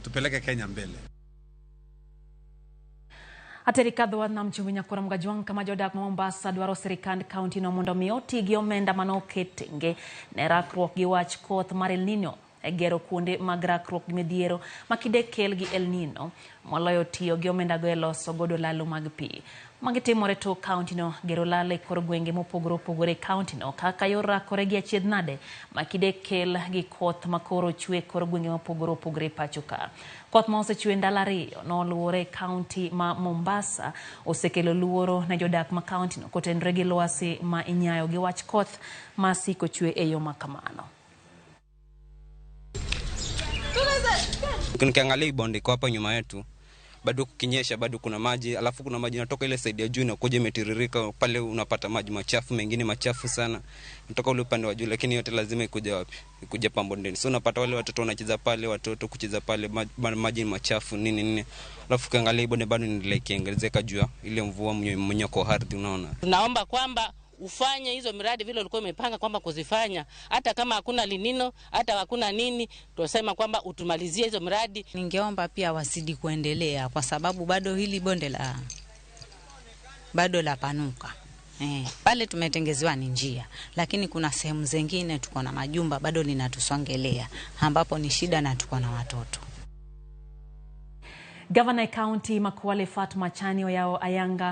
tupeleke Kenya mbele. Aterika dhowath nam chumbi Nyakura Mgajwang kama jodak Mombasa dwaro sirikand kaunti no mondo mi oti gi omenda manoketenge ne rakruok gi wach koth mar El Nino e gero kuonde mag rakruok gi midhiero makide kel gi El Nino moloyo tiyo gi omenda go e loso godo lalo mag pi. Magitimore to kaunti no gero lalo e kor gwenge mopogore opogore kaunti no kaka yor rakore gi achiedh nade makide kel gi koth makoro chwe kor gwenge mopogore opogore pacho ka. Koth ma osechwe ndalo ariyo noluore kaunti ma Mombasa osekelo luoro ne jodak ma kaunti no kotenre gi lwasi ma inyayo gi wach koth ma siko chwe e yo makamano. Ukiangalia bonde iko hapa nyuma yetu, bado kukinyesha bado kuna maji, alafu kuna maji yanatoka ile side ya juu na kuja imetiririka pale, unapata maji machafu, mengine machafu sana kutoka ule upande wa juu, lakini yote lazima ikuja wapi? Ikuja pambondeni. So unapata wale watoto wanacheza pale, watoto kucheza pale, maji machafu nini. Alafu ukiangalia bonde bado inaendelea ikiongezeka juu ile mvua mnyoko ardhi, unaona. Tunaomba kwamba ufanye hizo miradi vile ulikuwa umepanga kwamba kuzifanya, hata kama hakuna linino, hata hakuna nini, tunasema kwamba utumalizie hizo miradi. Ningeomba pia wasidi kuendelea kwa sababu bado hili bonde bado la panuka. Pale tumetengezewa ni njia, lakini kuna sehemu zingine tuko na majumba bado linatusongelea ambapo ni shida na tuko na watoto. Governor County Makwale Fatma Chani Oyao Ayanga